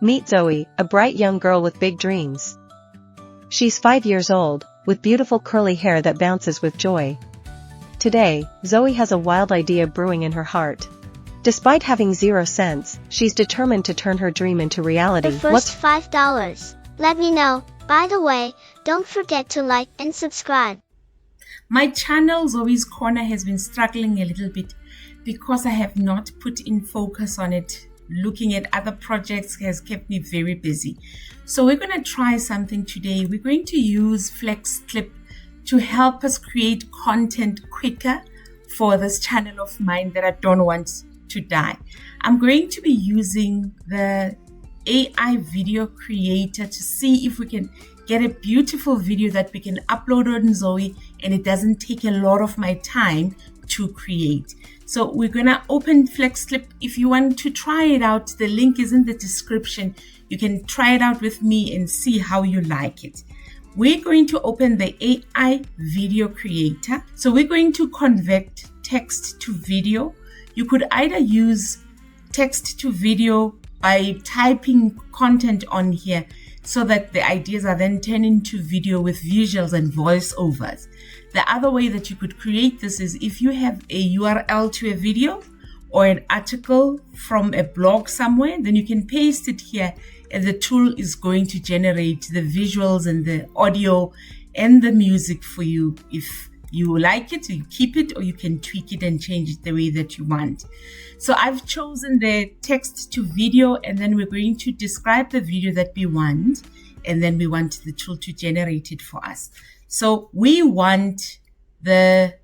Meet Zoe, a bright young girl with big dreams. She's 5 years old, with beautiful curly hair that bounces with joy. Today, Zoe has a wild idea brewing in her heart. Despite having 0 cents, she's determined to turn her dream into reality. The first $5. Let me know. By the way, don't forget to like and subscribe. My channel, Zoe's Corner, has been struggling a little bit because I have not put in focus on it. Looking at other projects has kept me very busy. So we're going to try something today. We're going to use FlexClip to help us create content quicker for this channel of mine that I don't want to die. I'm going to be using the AI video creator to see if we can get a beautiful video that we can upload on Zoe and it doesn't take a lot of my time to create. So we're going to open FlexClip. If you want to try it out, the link is in the description. You can try it out with me and see how you like it. We're going to open the AI video creator. So we're going to convert text to video. You could either use text to video by typing content on here so that the ideas are then turned into video with visuals and voiceovers. The other way that you could create this is if you have a URL to a video or an article from a blog somewhere, then you can paste it here and the tool is going to generate the visuals and the audio and the music for you. If you like it, you keep it, or you can tweak it and change it the way that you want. So I've chosen the text to video, and then we're going to describe the video that we want, and then we want the tool to generate it for us. So we want the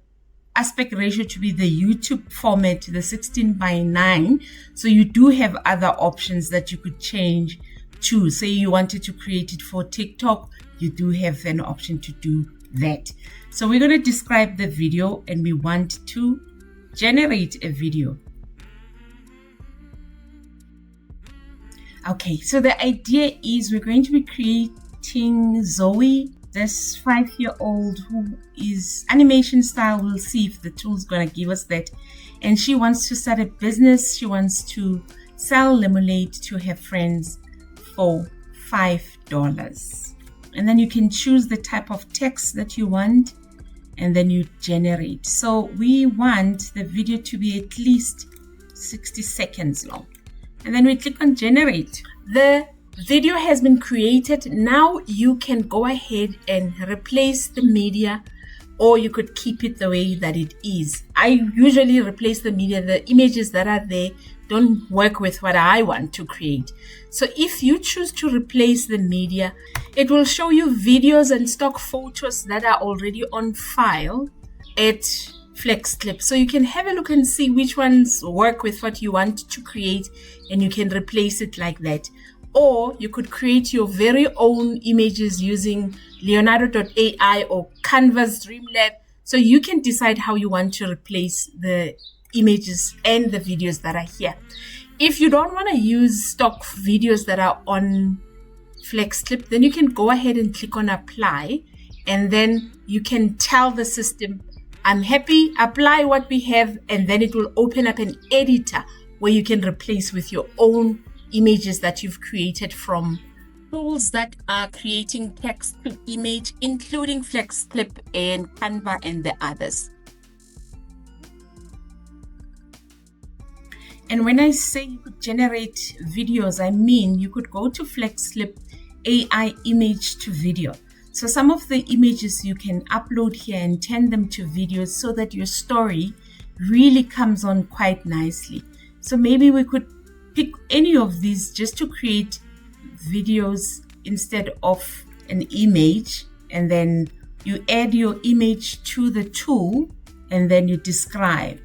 aspect ratio to be the YouTube format, the 16:9. So you do have other options that you could change to. Say you wanted to create it for TikTok, you do have an option to do that. So we're going to describe the video and we want to generate a video. Okay, so the idea is we're going to be creating Zoe, this 5-year-old who is animation style. We'll see if the tool is going to give us that. And she wants to start a business. She wants to sell lemonade to her friends for $5. And then you can choose the type of text that you want and then you generate. So we want the video to be at least 60 seconds long. And then we click on generate. The video has been created. Now you can go ahead and replace the media, or you could keep it the way that it is. I usually replace the media. The images that are there don't work with what I want to create. So if you choose to replace the media, it will show you videos and stock photos that are already on file at FlexClip. So you can have a look and see which ones work with what you want to create, and you can replace it like that. Or you could create your very own images using Leonardo.ai or Canva's Dreamlab. So you can decide how you want to replace the images and the videos that are here. If you don't want to use stock videos that are on FlexClip, then you can go ahead and click on apply, and then you can tell the system, I'm happy, apply what we have, and then it will open up an editor where you can replace with your own images that you've created from tools that are creating text to image, including FlexClip and Canva and the others. And when I say you could generate videos, I mean you could go to FlexClip AI image to video. So some of the images you can upload here and turn them to videos so that your story really comes on quite nicely. So maybe we could pick any of these just to create videos instead of an image, and then you add your image to the tool and then you describe.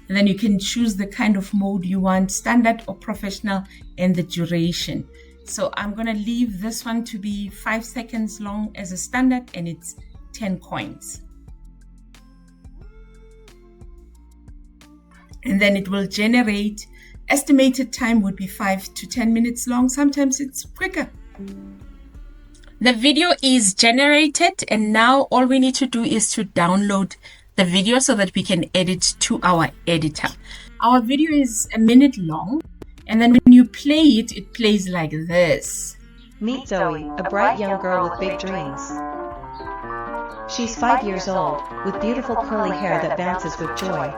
And then you can choose the kind of mode you want, standard or professional, and the duration. So I'm going to leave this one to be 5 seconds long as a standard, and it's 10 coins. And then it will generate. Estimated time would be 5 to 10 minutes long. Sometimes it's quicker. The video is generated, and now all we need to do is to download the video so that we can edit to our editor. Our video is a minute long, and then when you play it, it plays like this. Meet Zoe, a bright young girl with big dreams. She's 5 years old, with beautiful curly hair that bounces with joy.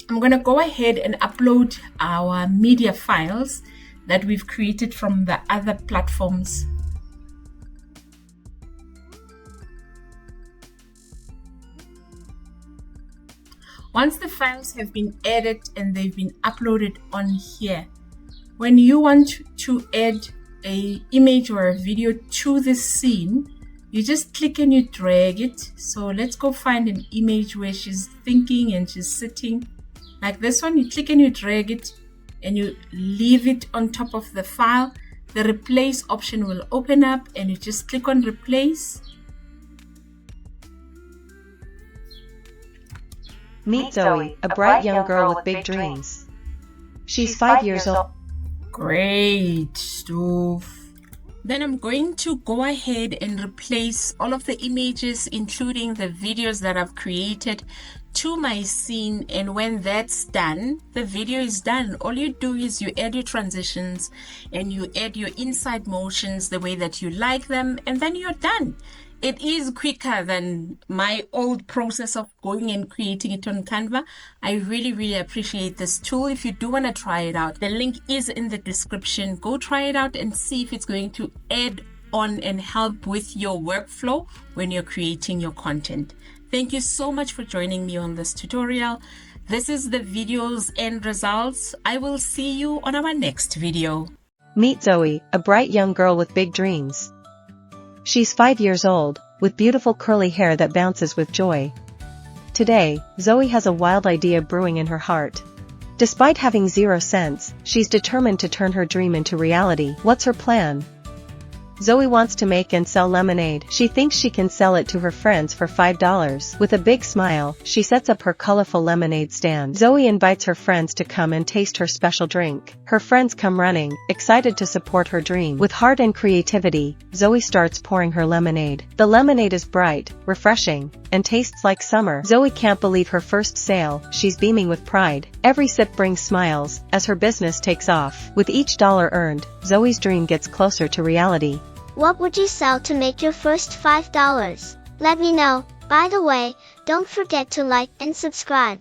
I'm going to go ahead and upload our media files that we've created from the other platforms. Once the files have been added and they've been uploaded on here, when you want to add an image or a video to this scene, you just click and you drag it. So let's go find an image where she's thinking and she's sitting. Like this one, you click and you drag it and you leave it on top of the file. The replace option will open up and you just click on replace. Meet Zoe, a bright young girl with big dreams. She's 5 years old. Great stuff. Then I'm going to go ahead and replace all of the images, including the videos that I've created, to my scene. And when that's done, the video is done. All you do is you add your transitions and you add your inside motions the way that you like them, and then you're done. It is quicker than my old process of going and creating it on Canva. I really appreciate this tool. If you do want to try it out, the link is in the description. Go try it out and see if it's going to add on and help with your workflow when you're creating your content. Thank you so much for joining me on this tutorial. This is the video's end results. I will see you on our next video. Meet Zoe, a bright young girl with big dreams. She's 5 years old, with beautiful curly hair that bounces with joy. Today, Zoe has a wild idea brewing in her heart. Despite having 0 cents, she's determined to turn her dream into reality. What's her plan? Zoe wants to make and sell lemonade. She thinks she can sell it to her friends for $5. With a big smile, she sets up her colorful lemonade stand. Zoe invites her friends to come and taste her special drink. Her friends come running, excited to support her dream. With heart and creativity, Zoe starts pouring her lemonade. The lemonade is bright, refreshing, and tastes like summer. Zoe can't believe her first sale. She's beaming with pride. Every sip brings smiles as her business takes off. With each dollar earned, Zoe's dream gets closer to reality. What would you sell to make your first $5? Let me know. By the way, don't forget to like and subscribe.